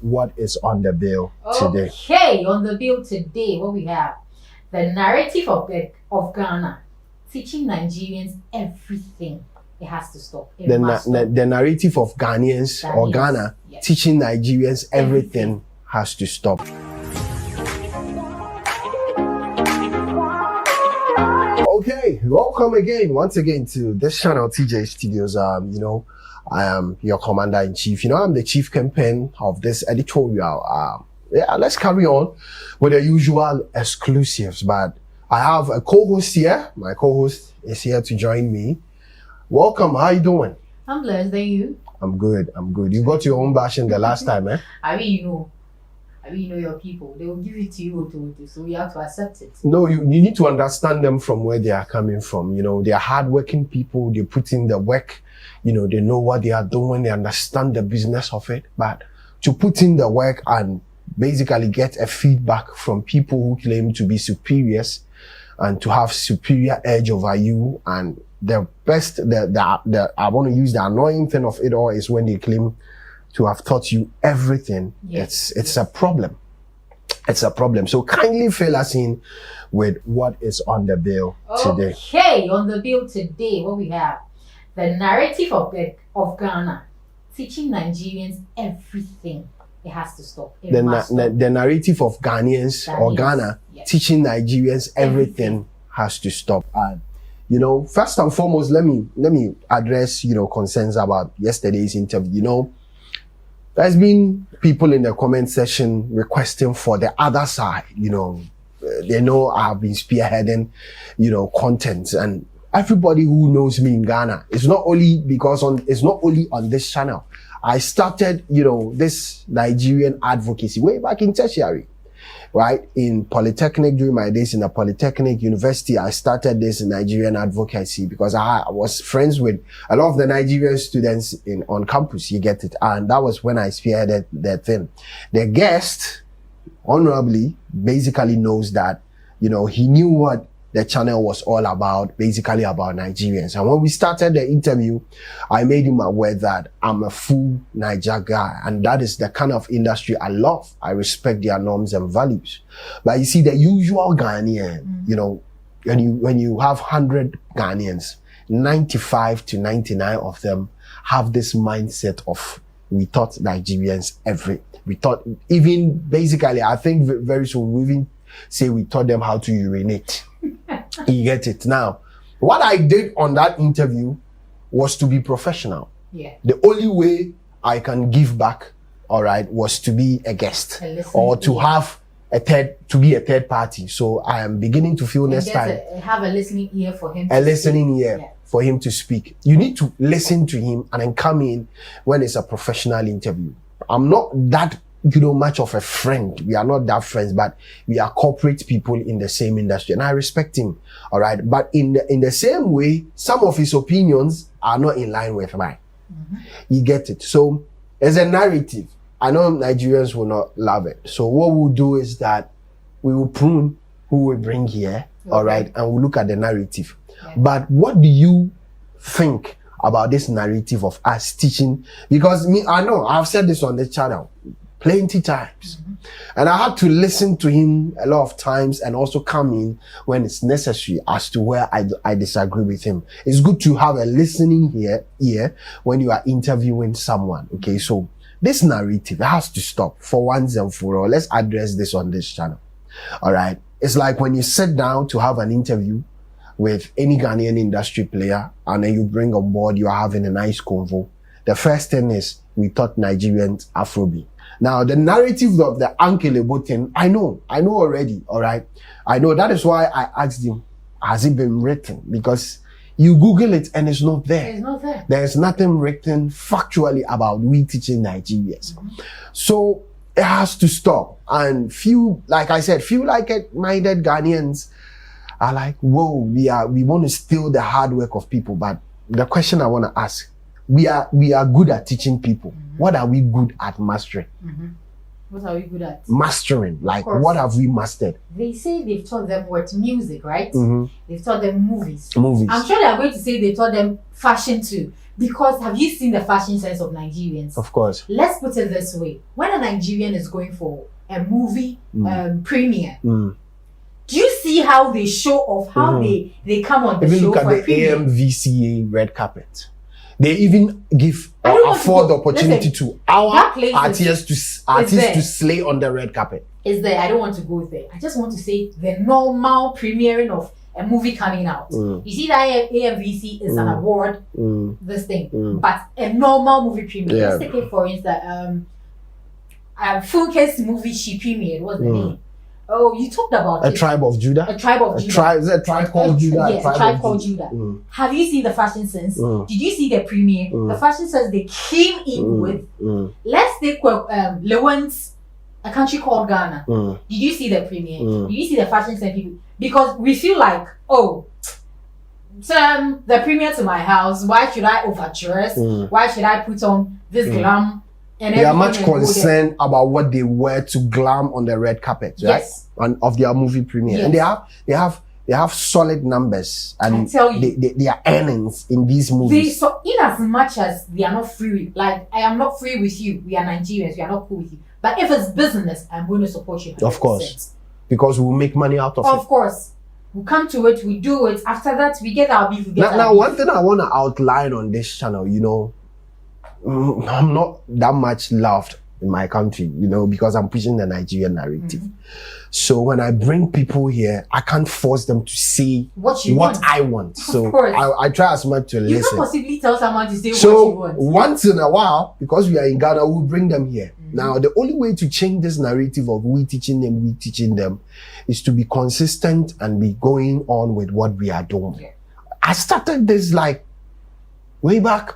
what is on the bill today. Okay, on the bill today, what we have, the narrative of Ghana, teaching Nigerians everything. It has to stop. The narrative of Ghanaians or Ghana, yes, teaching Nigerians everything has to stop. Okay, welcome once again to this channel, TJ Studios. I am your commander-in-chief. I'm the chief campaign of this editorial. Let's carry on with the usual exclusives, but I have a co-host here. My co-host is here to join me. Welcome. How you doing? I'm blessed. And you? I'm good. You got your own bashing the last time, eh? I mean, you know your people. They will give it to you, so you have to accept it. No, you need to understand them from where they are coming from. They are hardworking people. They put in the work. They know what they are doing. They understand the business of it. But to put in the work and basically get a feedback from people who claim to be superiors and to have superior edge over you, and the best, I want to use the annoying thing of it all is when they claim to have taught you everything. Yes. It's a problem. It's a problem. So kindly fill us in with what is on the bill today. Okay, on the bill today, what we have, the narrative of Ghana, teaching Nigerians everything. It has to stop. The narrative of Ghanaians or Ghana, yes, teaching Nigerians everything has to stop. And first and foremost, let me address concerns about yesterday's interview. There's been people in the comment section requesting for the other side. They know I've been spearheading content, and everybody who knows me in Ghana, it's not only on this channel. I started, this Nigerian advocacy way back in tertiary, right? In Polytechnic, during my days in the Polytechnic University, I started this Nigerian advocacy because I was friends with a lot of the Nigerian students on campus, you get it. And that was when I spearheaded that thing. The guest, honorably, basically knows that, he knew what the channel was all about, basically about Nigerians. And when we started the interview, I made him aware that I'm a full Niger guy, and that is the kind of industry I love. I respect their norms and values. But you see, the usual Ghanaian, when you have 100 Ghanaians, 95 to 99 of them have this mindset of, we taught Nigerians even basically, I think very soon we even say we taught them how to urinate. You get it? Now, what I did on that interview was to be professional. Yeah. The only way I can give back, all right, was to be a guest or to have be a third party. So I am beginning to feel next time. Have a listening ear for him. For him to speak. You need to listen to him and then come in when it's a professional interview. I'm not that much of a friend. We are not that friends, but we are corporate people in the same industry, and I respect him. All right. But in the same way, some of his opinions are not in line with mine. Mm-hmm. You get it? So as a narrative, I know Nigerians will not love it. So what we'll do is that we will prune who we bring here. Okay. All right. And we'll look at the narrative. Yeah. But what do you think about this narrative of us teaching? Because I know I've said this on the channel plenty times. Mm-hmm. And I had to listen to him a lot of times and also come in when it's necessary as to where I disagree with him. It's good to have a listening ear when you are interviewing someone. Okay, so this narrative has to stop for once and for all. Let's address this on this channel. All right. It's like when you sit down to have an interview with any Ghanaian industry player and then you bring on board, you are having a nice convo. The first thing is, we taught Nigerians Afrobeat. Now, the narrative of the Uncle Ebo thing, I know already, all right? I know. That is why I asked him, has it been written? Because you Google it and it's not there. It's not there. There's nothing written factually about we teaching Nigerians. Mm-hmm. So it has to stop. And like like-minded Ghanaians are like, whoa, we want to steal the hard work of people. But the question I want to ask, we are good at teaching people. Mm-hmm. What are we good at mastering? Mm-hmm. What are we good at? Mastering. Like, what have we mastered? They say they've taught them what? Music, right? They've taught them movies. I'm sure they are going to say they taught them fashion too. Because have you seen the fashion sense of Nigerians? Of course. Let's put it this way. When a Nigerian is going for a movie premiere, do you see how they show off, how they come on the show? Even look at the premiere? AMVCA red carpet. They even give afford the opportunity to our artists to slay on the red carpet. Is there? I don't want to go there. I just want to say the normal premiering of a movie coming out. You see that AMVC is an award, this thing, but a normal movie premiere. Let's take it for instance, Funke's movie she premiered. What's the name? Oh, you talked about A Tribe of Judah. A Tribe of Judah. Is it a tribe called Judah? Yes, a tribe called Judah. Have you seen the fashion sense? Did you see the premiere? The fashion sense they came in with. Let's take Lewin's A Country Called Ghana. Did you see the premiere? Did you see the fashion sense people? Because we feel like, oh, the premiere to my house. Why should I overdress? Why should I put on this glam? And they are much concerned about what they wear to glam on the red carpet, right? Yes. Of their movie premiere. Yes. And they have solid numbers and I tell you, their earnings in these movies. So in as much as they are not free, like I am not free with you, we are Nigerians, we are not cool with you. But if it's business, I'm going to support you 100%. Of course. Because we'll make money out of it. Of course. We come to it, we do it. After that, we get our beef. Now, one thing I want to outline on this channel, I'm not that much loved in my country, because I'm pushing the Nigerian narrative. So when I bring people here, I can't force them to say what I want. So I try as much to listen. You can't possibly tell someone to say what you want. Once in a while, because we are in Ghana, we'll bring them here. Now, the only way to change this narrative of we teaching them is to be consistent and be going on with what we are doing. Yeah. I started this like way back,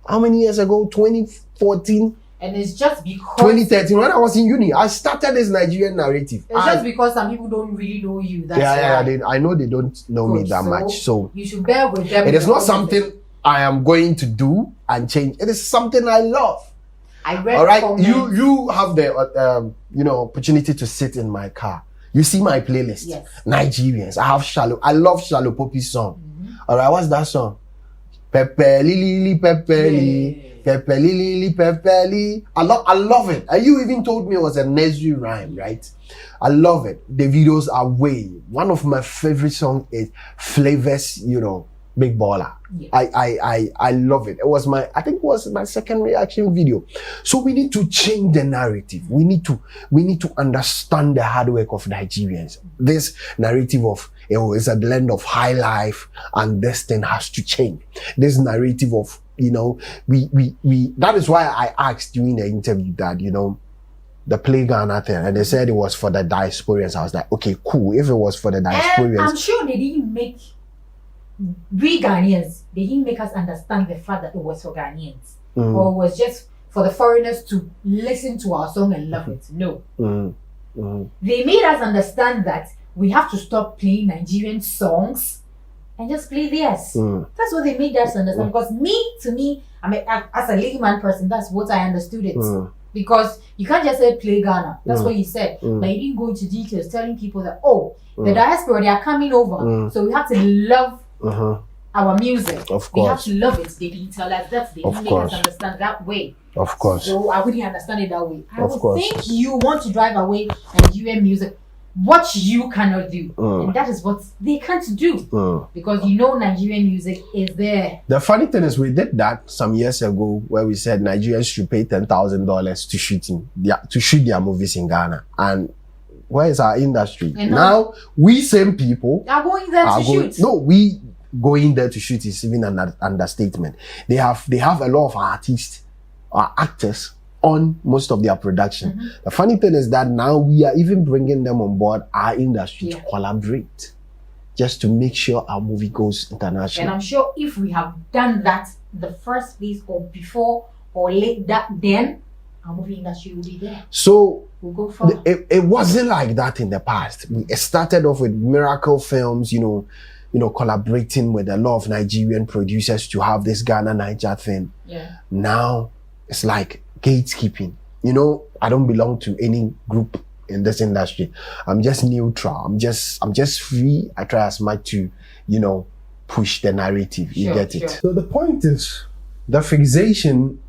how many years ago? 2014? And it's just because 2013, when I was in uni, I started this Nigerian narrative. It's just because some people don't really know you. That's I know they don't know me that much. So you should bear with them. It is not something I am going to do and change. It is something I love. I read. All right, you have the opportunity to sit in my car. You see my playlist. Yes. Nigerians. I love Shallow Poppy's song. All right, what's that song? Pepe Lili Pepe Lili. Pepe Lili, Pepe Lili. I love it. And you even told me it was a nursery rhyme, right? I love it. The videos are way. One of my favorite songs is Flavors, Big Baller. Yeah. I love it. I think it was my second reaction video. So we need to change the narrative. We need to understand the hard work of Nigerians. This narrative of it's a blend of high life and this thing has to change. This narrative of that is why I asked during the interview that, the Play Ghana thing, and they said it was for the diasporans. I was like, okay, cool. If it was for the diasporans. I'm sure they didn't make, we Ghanaians, they didn't make us understand the fact that it was for Ghanaians. Or it was just for the foreigners to listen to our song and love it. No. They made us understand that we have to stop playing Nigerian songs and just play theirs. That's what they made us understand. Because to me, I mean, as a layman person, that's what I understood it. Because you can't just say play Ghana. That's what you said. But you didn't go into details telling people that, the diaspora, they are coming over. So we have to love our music. Of course. We have to love it. They didn't tell us that. They didn't make us understand that way. Of course. So I wouldn't understand it that way. I would think you want to drive away Nigerian music. What you cannot do. And that is what they can't do. Because Nigerian music is there. The funny thing is we did that some years ago where we said Nigerians should pay $10,000 to shoot their movies in Ghana. And where is our industry? Now we same people are going there to shoot. No, we going there to shoot is even an understatement. They have a lot of artists or actors on most of their production. The funny thing is that now we are even bringing them on board our industry to collaborate, just to make sure our movie goes international. And I'm sure if we have done that the first place or before or late that, then our movie industry will be there. So we'll go far. It wasn't like that in the past. We started off with Miracle Films, collaborating with a lot of Nigerian producers to have this Ghana Niger thing. Yeah. Now it's like gatekeeping. you know, I don't belong to any group in this industry. I'm just neutral. I'm just free. I try as much to, you know, push the narrative. You get it? So the point is, the fixation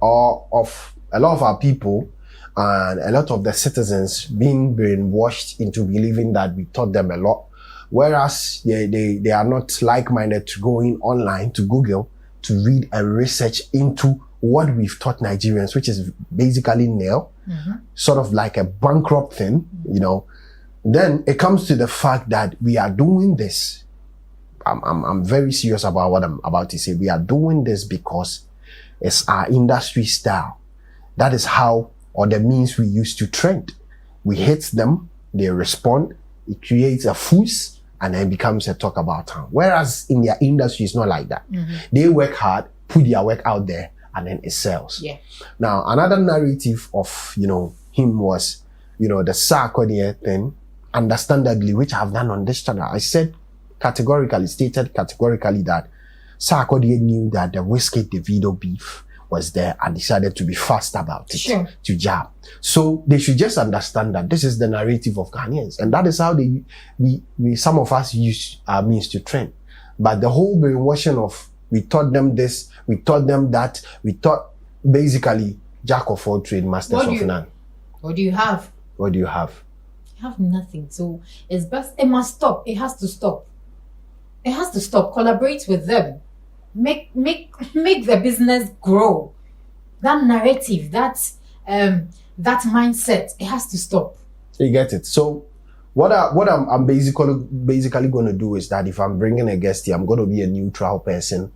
of a lot of our people and a lot of the citizens being brainwashed into believing that we taught them a lot, whereas they are not like-minded to going online to Google to read and research into what we've taught Nigerians, which is basically nil, sort of like a bankrupt thing, you know. Then it comes to the fact that we are doing this. I'm very serious about what I'm about to say. We are doing this because it's our industry style. That is how, or the means we use to trend. We hit them, they respond, it creates a fuss, and then becomes a talk about town. Whereas in their industry, it's not like that. They work hard, put their work out there, and then it sells. Yeah. Now, another narrative of, you know, him was, you know, the Sarkodie thing, understandably, which I've done on this channel. I said stated categorically that Sarkodie knew that the Wizkid Davido beef was there and decided to be fast about it, to jab. So they should just understand that this is the narrative of Ghanaians, and that is how we some of us use our means to trend. But the whole brainwashing of we taught them this, we taught them that, we taught basically jack of all trade, masters of none. What do you have? What do you have? You have nothing. So it's best. It must stop. It has to stop. It has to stop. Collaborate with them. Make the business grow. That narrative, that mindset, it has to stop. You get it. So what I'm basically going to do is that if I'm bringing a guest here, I'm going to be a neutral person.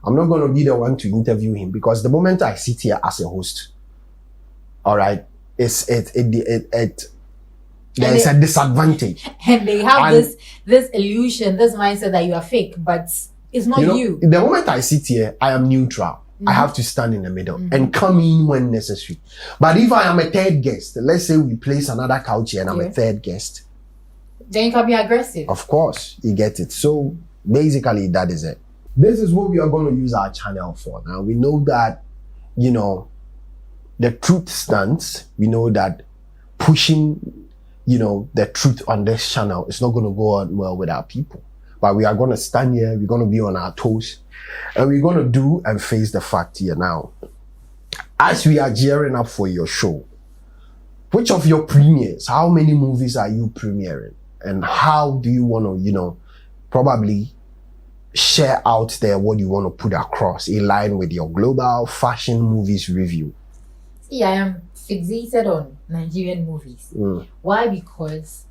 I'm not going to be the one to interview him, because the moment I sit here as a host, all right, there's a disadvantage. And they have this illusion, this mindset that you are fake, but it's not you. The moment I sit here, I am neutral. I have to stand in the middle and come in when necessary. But if I am a third guest, let's say we place another couch here and I'm a third guest, then you can be aggressive. Of course, you get it. So basically, that is it. This is what we are going to use our channel for. Now, we know that, you know, the truth stands. We know that pushing, you know, the truth on this channel is not going to go on well with our people. But we are going to stand here, we're going to be on our toes, and we're going to do and face the fact here now. As we are gearing up for your show, which of your premieres, how many movies are you premiering? And how do you want to, you know, probably share out there what you want to put across in line with your global fashion movies review? See, I am fixated on Nigerian movies. Why? Because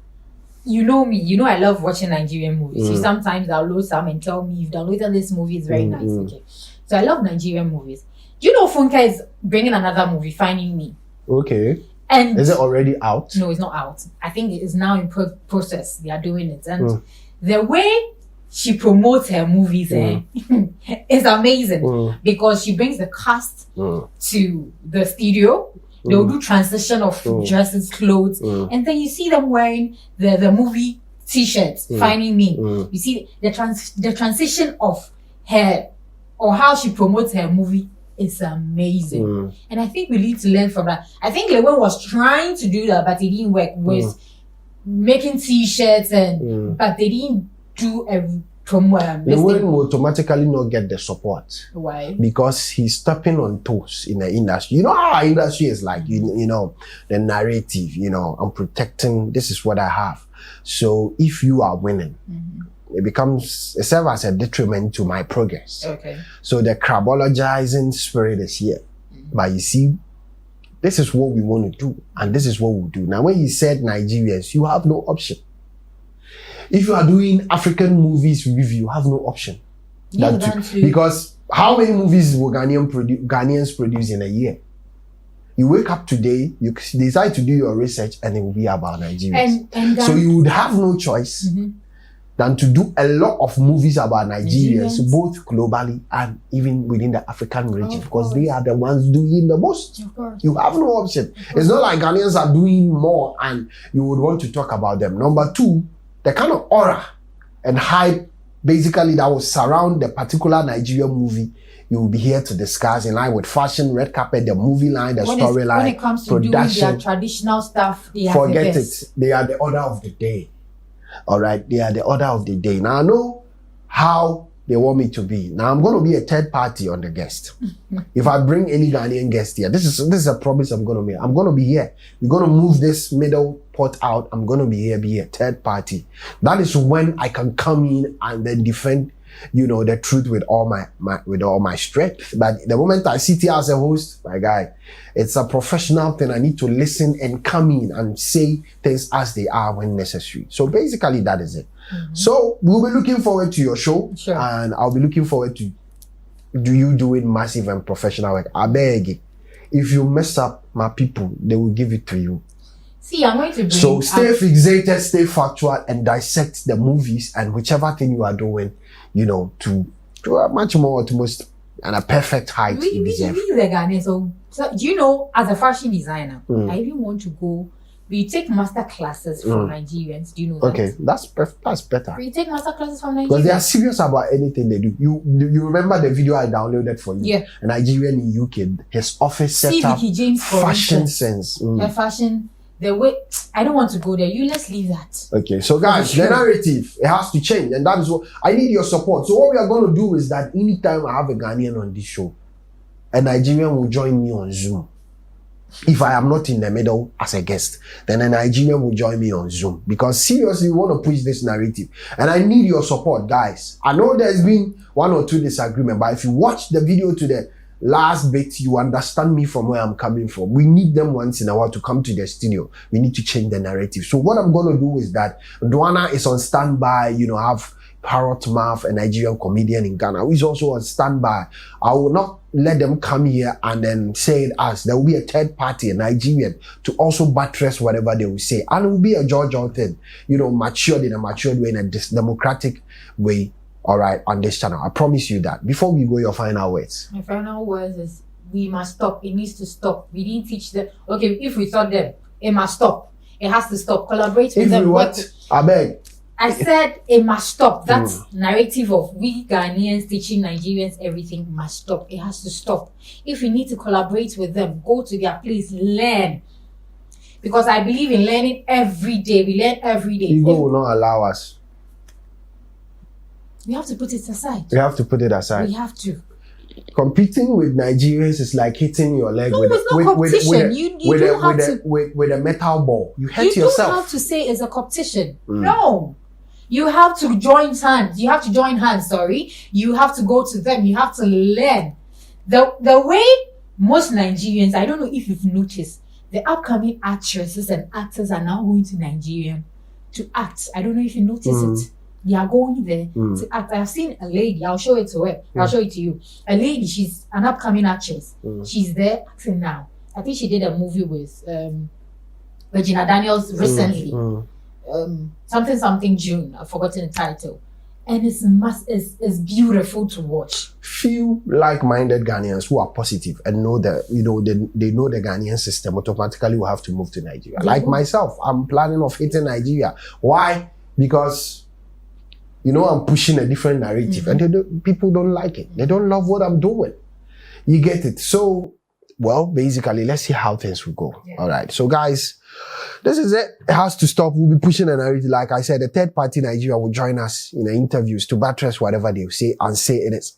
you know me, you know I love watching Nigerian movies. You sometimes download some and tell me you've downloaded this movie, it's very nice. Okay, so I love Nigerian movies. Do you know Funke is bringing another movie, Finding Me? Okay. And is it already out? No, it's not out. I think it is now in process. They are doing it, and the way she promotes her movies is amazing, because she brings the cast to the studio. They'll do transition of dresses, clothes, and then you see them wearing the movie t-shirts, Finding Me. You see the transition of her, or how she promotes her movie, is amazing. And I think we need to learn from that. I think Lewen was trying to do that, but it didn't work, with making t-shirts, but they didn't do a promo. Lewen will automatically not get the support. Why? Because he's stepping on toes in the industry. You know how our industry is like, you know, the narrative, you know, I'm protecting, this is what I have. So if you are winning, it serves as a detriment to my progress. Okay. So the crabologizing spirit is here. But you see, this is what we want to do, and this is what we'll do. Now, when you said Nigerians, you have no option. If you are doing African movies review, you have no option. Because how many movies will Ghanaians produce in a year? You wake up today, you decide to do your research, and it will be about Nigerians. So you would have no choice than to do a lot of movies about Nigerians, both globally and even within the African region, because they are the ones doing the most. You have no option. It's not like Ghanaians are doing more and you would want to talk about them. Number two, the kind of aura and hype basically that will surround the particular Nigerian movie, you will be here to discuss in line with fashion, red carpet, the movie line, the storyline, when it comes to production, doing their traditional stuff, they are forget it. They are the order of the day. All right, they are the order of the day. Now I know how they want me to be. Now I'm going to be a third party on the guest. If I bring any Ghanaian guest here, this is a promise I'm going to make. I'm going to be here. We're going to move this middle pot out. I'm going to be a third party. That is when I can come in and then defend, the truth with all my strength. But the moment I sit here as a host, my guy, it's a professional thing. I need to listen and come in and say things as they are when necessary. So basically that is it. So we'll be looking forward to your show. Sure. And I'll be looking forward to you doing massive and professional work. I beg, if you mess up my people, they will give it to you. See, I'm going to bring... So stay fixated, stay factual, and dissect the movies and whichever thing you are doing, to a much more utmost and a perfect height. We the Ghanaians, so do you know, as a fashion designer, I even want to go. We take master classes from Nigerians. Do you know that? Okay, that's better. We take master classes from Nigerians. Because they are serious about anything they do. You remember the video I downloaded for you? Yeah. A Nigerian in UK, his office set up, James, fashion sense. Fashion, the way, I don't want to go there. Let's leave that. Okay, so guys, the narrative, it has to change. And that is what, I need your support. So what we are going to do is that anytime I have a Ghanaian on this show, a Nigerian will join me on Zoom. If I am not in the middle as a guest, then a Nigerian will join me on Zoom. Because seriously, we want to push this narrative. And I need your support, guys. I know there's been 1 or 2 disagreements, but if you watch the video to the last bit, you understand me from where I'm coming from. We need them once in a while to come to the studio. We need to change the narrative. So what I'm going to do is that Duana is on standby, I have Parrot Mouth, a Nigerian comedian in Ghana, who is also on standby. I will not let them come here and then say it as. There will be a third party, a Nigerian, to also buttress whatever they will say. And it will be a George thing, matured in a matured way, in a democratic way, all right, on this channel. I promise you that. Before we go, your final words. My final words is, we must stop. It needs to stop. We didn't teach them. Okay, if we taught them, it must stop. It has to stop. Collaborate with them. If we what? I beg. I said it must stop. That narrative of we Ghanaians teaching Nigerians everything must stop. It has to stop. If we need to collaborate with them, go to their place, learn. Because I believe in learning every day. We learn every day. Ego will not allow us. We have to put it aside. We have to put it aside. We have to. Competing with Nigerians is like hitting your leg with a metal ball. You hurt yourself. You don't have to say it's a competition. No. You have to join hands. You have to join hands, You have to go to them. You have to learn. The way most Nigerians, I don't know if you've noticed, the upcoming actresses and actors are now going to Nigeria to act. I don't know if you notice it. They are going there to act. I've seen a lady, I'll show it to her. I'll show it to you. A lady, she's an upcoming actress. She's there acting now. I think she did a movie with Regina Daniels recently. Something June. I've forgotten the title. And it's beautiful to watch. Few like-minded Ghanaians who are positive and know that, they know the Ghanaian system automatically will have to move to Nigeria. Like myself, I'm planning of hitting Nigeria. Why? Because I'm pushing a different narrative and people don't like it. They don't love what I'm doing. You get it? So, well, basically, let's see how things will go. Yeah. All right. So, guys, this is it. It has to stop. We'll be pushing a narrative. Like I said, the third party Nigeria will join us in the interviews to buttress whatever they say and say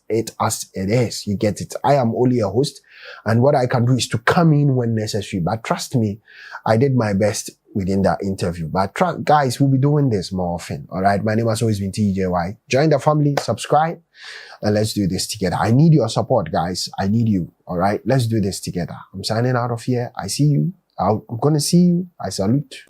it as it is. You get it? I am only a host. And what I can do is to come in when necessary. But trust me, I did my best within that interview. But guys, we'll be doing this more often. All right. My name has always been TJY. Join the family, subscribe, and let's do this together. I need your support, guys. I need you. All right. Let's do this together. I'm signing out of here. I see you. I'm going to see you. I salute.